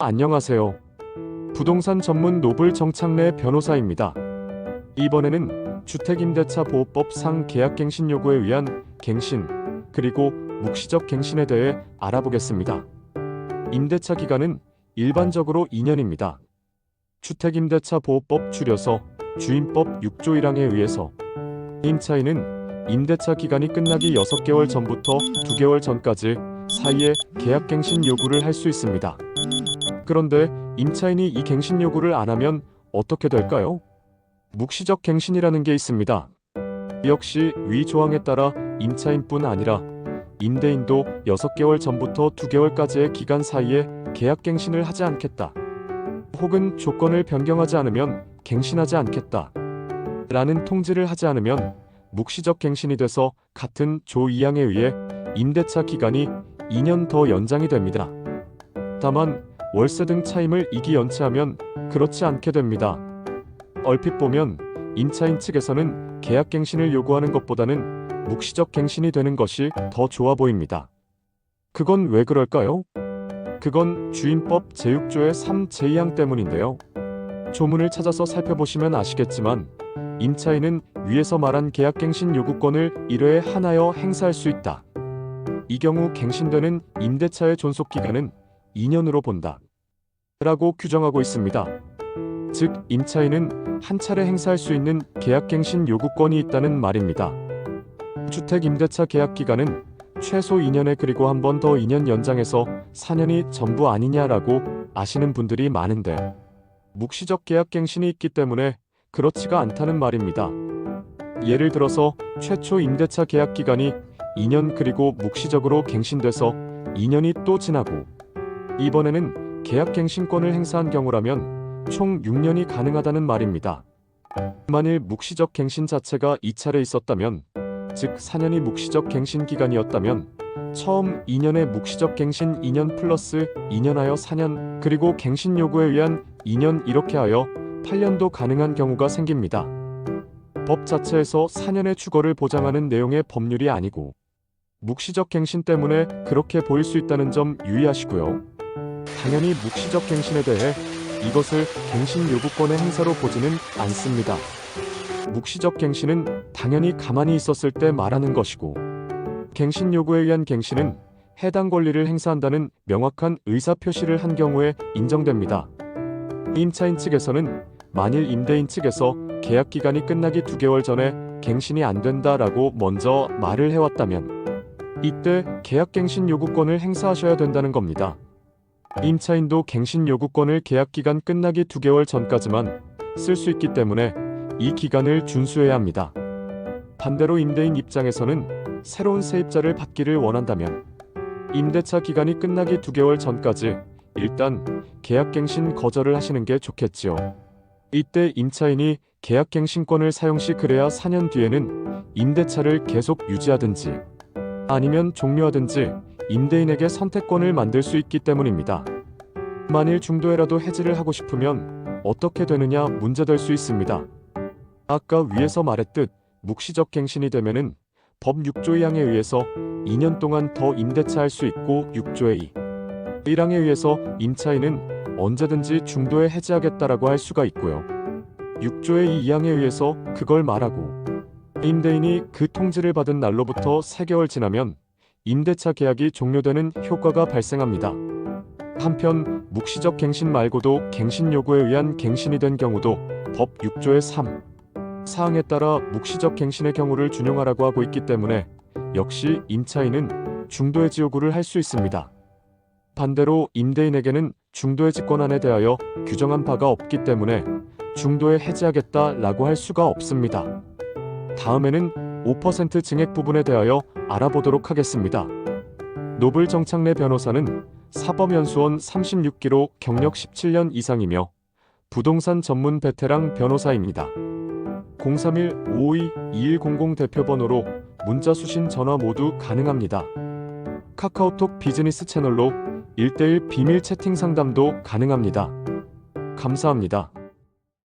안녕하세요. 부동산 전문 노블 정창래 변호사입니다. 이번에는 주택임대차보호법 상계약갱신 요구에 의한 갱신, 그리고 묵시적 갱신에 대해 알아보겠습니다. 임대차 기간은 일반적으로 2년입니다. 주택임대차보호법 줄여서 주임법 6조 1항에 의해서 임차인은 임대차 기간이 끝나기 6개월 전부터 2개월 전까지 사이에 계약갱신 요구를 할 수 있습니다. 그런데 임차인이 이 갱신 요구를 안 하면 어떻게 될까요? 묵시적 갱신이라는 게 있습니다. 역시 위 조항에 따라 임차인뿐 아니라 임대인도 6개월 전부터 2개월까지의 기간 사이에 계약갱신을 하지 않겠다. 혹은 조건을 변경하지 않으면 갱신하지 않겠다. 라는 통지를 하지 않으면 묵시적 갱신이 돼서 같은 조 2항에 의해 임대차 기간이 2년 더 연장이 됩니다. 다만 월세 등 차임을 이기 연체하면 그렇지 않게 됩니다. 얼핏 보면 임차인 측에서는 계약갱신을 요구하는 것보다는 묵시적 갱신이 되는 것이 더 좋아 보입니다. 그건 왜 그럴까요? 그건 주임법 제6조의 3 제2항 때문인데요. 조문을 찾아서 살펴보시면 아시겠지만 임차인은 위에서 말한 계약갱신 요구권을 1회에 하나여 행사할 수 있다. 이 경우 갱신되는 임대차의 존속기간은 2년으로 본다. 라고 규정하고 있습니다. 즉, 임차인은 한 차례 행사할 수 있는 계약갱신 요구권이 있다는 말입니다. 주택임대차 계약기간은 최소 2년에 그리고 한 번 더 2년 연장해서 4년이 전부 아니냐라고 아시는 분들이 많은데 묵시적 계약갱신이 있기 때문에 그렇지가 않다는 말입니다. 예를 들어서 최초 임대차 계약기간이 2년 그리고 묵시적으로 갱신돼서 2년이 또 지나고 이번에는 계약갱신권을 행사한 경우라면 총 6년이 가능하다는 말입니다. 만일 묵시적 갱신 자체가 2차례 있었다면, 즉 4년이 묵시적 갱신 기간이었다면 처음 2년의 묵시적 갱신 2년 플러스 2년 하여 4년, 그리고 갱신 요구에 의한 2년 이렇게 하여 8년도 가능한 경우가 생깁니다. 법 자체에서 4년의 주거를 보장하는 내용의 법률이 아니고 묵시적 갱신 때문에 그렇게 보일 수 있다는 점 유의하시고요. 당연히 묵시적 갱신에 대해 이것을 갱신 요구권의 행사로 보지는 않습니다. 묵시적 갱신은 당연히 가만히 있었을 때 말하는 것이고 갱신 요구에 의한 갱신은 해당 권리를 행사한다는 명확한 의사표시를 한 경우에 인정됩니다. 임차인 측에서는 만일 임대인 측에서 계약기간이 끝나기 2개월 전에 갱신이 안 된다라고 먼저 말을 해왔다면 이때 계약갱신 요구권을 행사하셔야 된다는 겁니다. 임차인도 갱신 요구권을 계약기간 끝나기 2개월 전까지만 쓸 수 있기 때문에 이 기간을 준수해야 합니다. 반대로 임대인 입장에서는 새로운 세입자를 받기를 원한다면 임대차 기간이 끝나기 2개월 전까지 일단 계약갱신 거절을 하시는 게 좋겠지요. 이때 임차인이 계약갱신권을 사용 시 그래야 4년 뒤에는 임대차를 계속 유지하든지 아니면 종료하든지 임대인에게 선택권을 만들 수 있기 때문입니다. 만일 중도에라도 해지를 하고 싶으면 어떻게 되느냐 문제될 수 있습니다. 아까 위에서 말했듯 묵시적 갱신이 되면은 법 6조 2항에 의해서 2년 동안 더 임대차 할 수 있고 6조의 2, 1항에 의해서 임차인은 언제든지 중도에 해지하겠다라고 할 수가 있고요. 6조의 2항에 의해서 그걸 말하고 임대인이 그 통지를 받은 날로부터 3개월 지나면 임대차 계약이 종료되는 효과가 발생합니다. 한편 묵시적 갱신 말고도 갱신 요구에 의한 갱신이 된 경우도 법 6조의 3 사항에 따라 묵시적 갱신의 경우를 준용하라고 하고 있기 때문에 역시 임차인은 중도해지 요구를 할 수 있습니다. 반대로 임대인에게는 중도해지 권한에 대하여 규정한 바가 없기 때문에 중도에 해지하겠다라고 할 수가 없습니다. 다음에는 5% 증액 부분에 대하여 알아보도록 하겠습니다. 노블 정창래 변호사는 사법연수원 36기로 경력 17년 이상이며 부동산 전문 베테랑 변호사입니다. 031-552-2100 대표번호로 문자 수신 전화 모두 가능합니다. 카카오톡 비즈니스 채널로 1:1 비밀 채팅 상담도 가능합니다. 감사합니다.